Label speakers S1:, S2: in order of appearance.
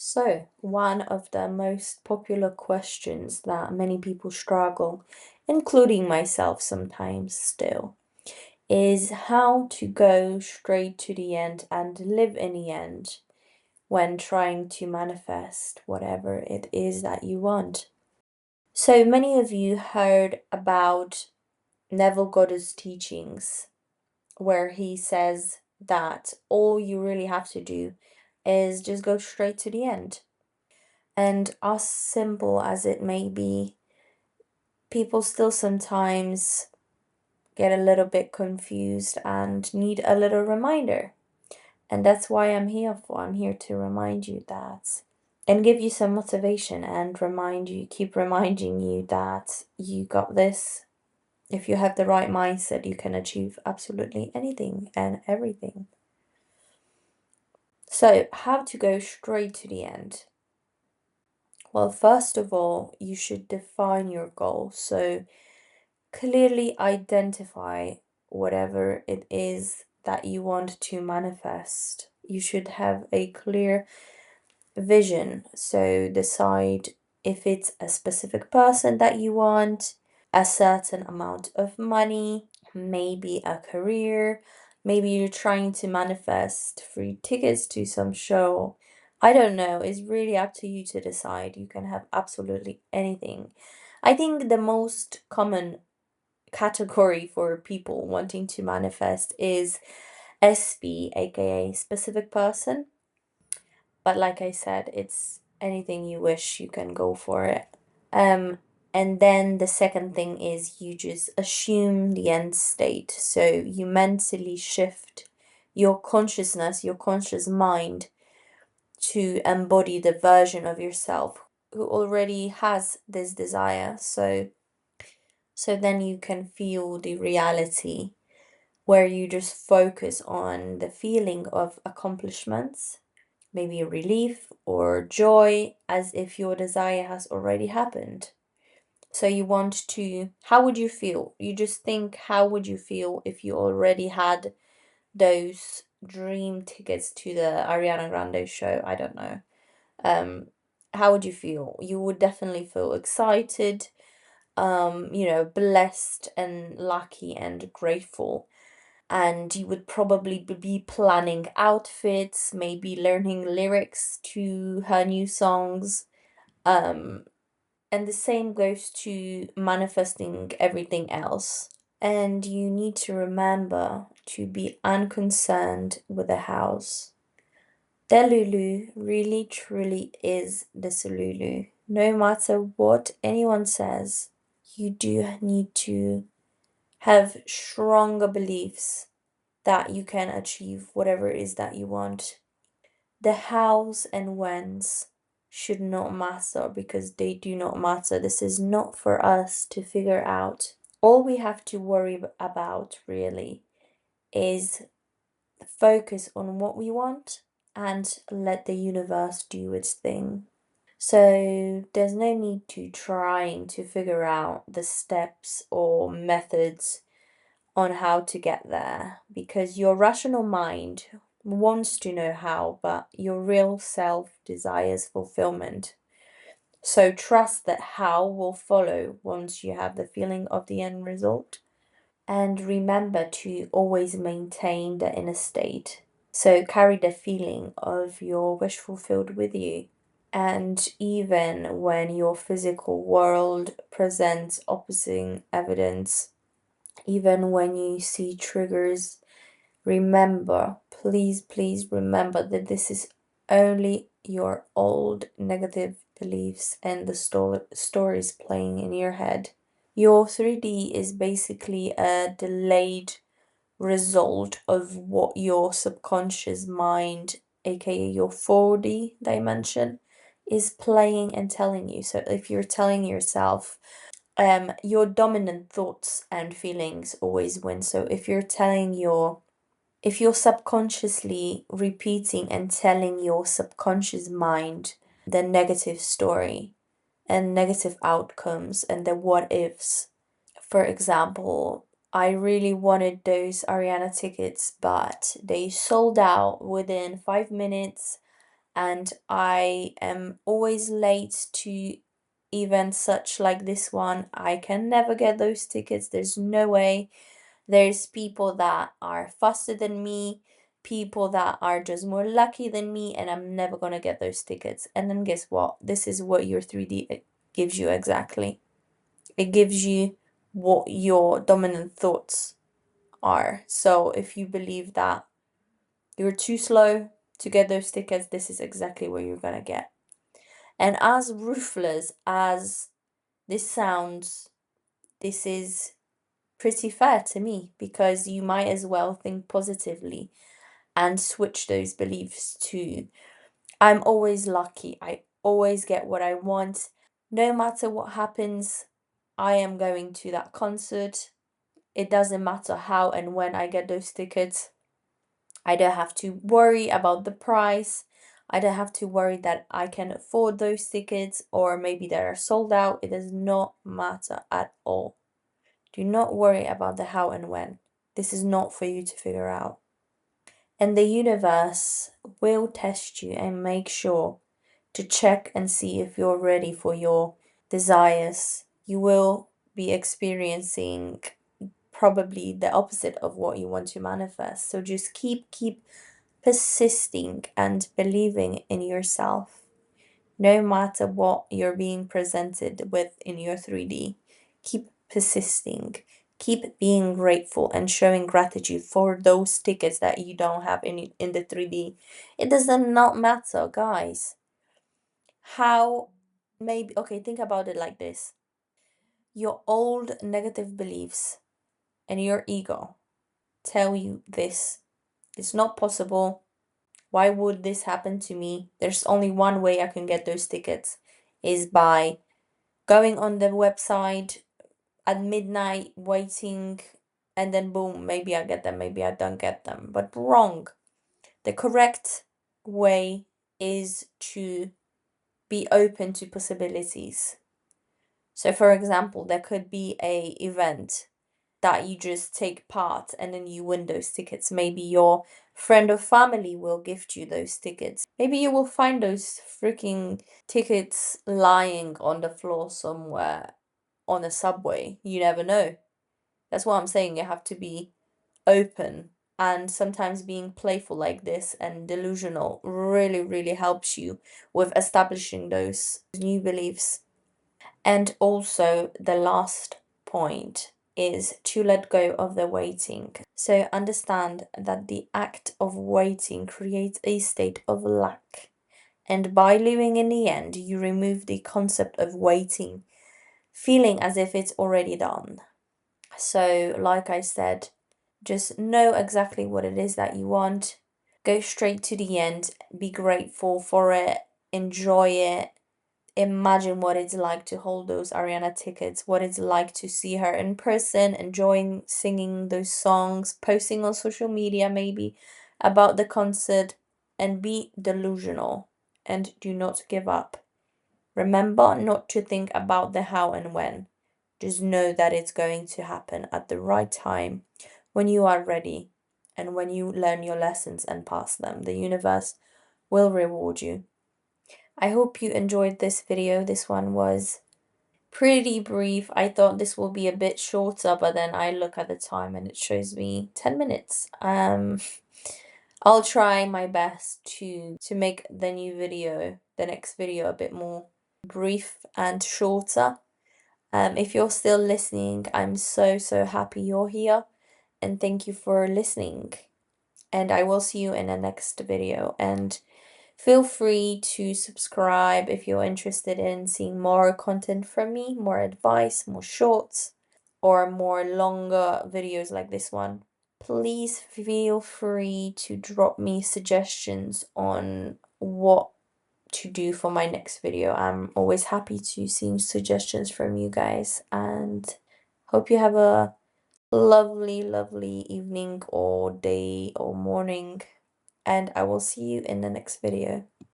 S1: So, one of the most popular questions that many people struggle, including myself sometimes still, is how to go straight to the end and live in the end when trying to manifest whatever it is that you want. So, many of you heard about Neville Goddard's teachings, where he says that all you really have to do is just go straight to the end. And as simple as it may be, people still sometimes get a little bit confused and need a little reminder. And that's why I'm here for. I'm here to remind you that and give you some motivation and keep reminding you that you got this. If you have the right mindset, you can achieve absolutely anything and everything. So, how to go straight to the end? Well, first of all, you should define your goal. So, clearly identify whatever it is that you want to manifest. You should have a clear vision. So, decide if it's a specific person that you want, a certain amount of money, maybe a career, maybe you're trying to manifest free tickets to some show. I don't know, it's really up to you to decide. You can have absolutely anything. I think the most common category for people wanting to manifest is SP, aka specific person. But like I said, it's anything you wish, you can go for it. And then the second thing is you just assume the end state. So you mentally shift your consciousness, your conscious mind to embody the version of yourself who already has this desire. So then you can feel the reality where you just focus on the feeling of accomplishments, maybe relief or joy, as if your desire has already happened. So you want to, how would you feel? You just think, how would you feel if you already had those dream tickets to the Ariana Grande show? I don't know. How would you feel? You would definitely feel excited, blessed and lucky and grateful. And you would probably be planning outfits, maybe learning lyrics to her new songs. And the same goes to manifesting everything else. And you need to remember to be unconcerned with the house. Delulu really truly is the Delulu. No matter what anyone says, you do need to have stronger beliefs that you can achieve whatever it is that you want. The hows and whens should not matter because they do not matter. This is not for us to figure out. All we have to worry about really is focus on what we want and let the universe do its thing. So there's no need to trying to figure out the steps or methods on how to get there because your rational mind wants to know how, but your real self desires fulfillment. So trust that how will follow once you have the feeling of the end result. And remember to always maintain the inner state. So carry the feeling of your wish fulfilled with you. And even when your physical world presents opposing evidence, even when you see triggers, remember, please remember that this is only your old negative beliefs and the stories playing in your head. Your 3D is basically a delayed result of what your subconscious mind, aka your 4D dimension, is playing and telling you. So if you're telling yourself, your dominant thoughts and feelings always win. So if you're subconsciously repeating and telling your subconscious mind the negative story and negative outcomes and the what ifs. For example, I really wanted those Ariana tickets, but they sold out within 5 minutes. and I am always late to events such like this one. I can never get those tickets. There's no way. There's people that are faster than me, people that are just more lucky than me, and I'm never gonna get those tickets. And then guess what? This is what your 3D gives you exactly. It gives you what your dominant thoughts are. So if you believe that you're too slow to get those tickets, this is exactly what you're gonna get. And as ruthless as this sounds, this is pretty fair to me, because you might as well think positively and switch those beliefs to I'm always lucky, I always get what I want. No matter what happens, I am going to that concert. It doesn't matter how and when I get those tickets. I don't have to worry about the price. I don't have to worry that I can afford those tickets or maybe they are sold out. It does not matter at all. Do not worry about the how and when. This is not for you to figure out. And the universe will test you and make sure to check and see if you're ready for your desires. You will be experiencing probably the opposite of what you want to manifest. So just keep persisting and believing in yourself, no matter what you're being presented with in your 3D. Keep persisting. Keep being grateful and showing gratitude for those tickets that you don't have in the 3D. It does not matter, guys. How maybe okay, think about it like this. Your old negative beliefs and your ego tell you this. It's not possible. Why would this happen to me? There's only one way I can get those tickets, is by going on the website at midnight, waiting, and then boom, maybe I get them, maybe I don't get them. But wrong. The correct way is to be open to possibilities. So for example, there could be a event that you just take part and then you win those tickets. Maybe your friend or family will gift you those tickets. Maybe you will find those freaking tickets lying on the floor somewhere on a subway. You never know. That's what I'm saying. You have to be open. And sometimes being playful like this and delusional really, really helps you with establishing those new beliefs. And also, the last point is to let go of the waiting. So understand that the act of waiting creates a state of lack. And by living in the end, you remove the concept of waiting, feeling as if it's already done. So, like I said, just know exactly what it is that you want. Go straight to the end, be grateful for it, enjoy it. Imagine what it's like to hold those Ariana tickets, what it's like to see her in person, enjoying singing those songs, posting on social media maybe about the concert, and be delusional and do not give up. Remember not to think about the how and when. Just know that it's going to happen at the right time, when you are ready, and when you learn your lessons and pass them. The universe will reward you. I hope you enjoyed this video. This one was pretty brief. I thought this will be a bit shorter, but then I look at the time and it shows me 10 minutes. I'll try my best to make the next video a bit more brief and shorter. If you're still listening, I'm so happy you're here, and thank you for listening. And I will see you in the next video, and feel free to subscribe if you're interested in seeing more content from me, more advice, more shorts, or more longer videos like this one. Please feel free to drop me suggestions on what to do for my next video. I'm always happy to see suggestions from you guys, and hope you have a lovely evening or day or morning, and I will see you in the next video.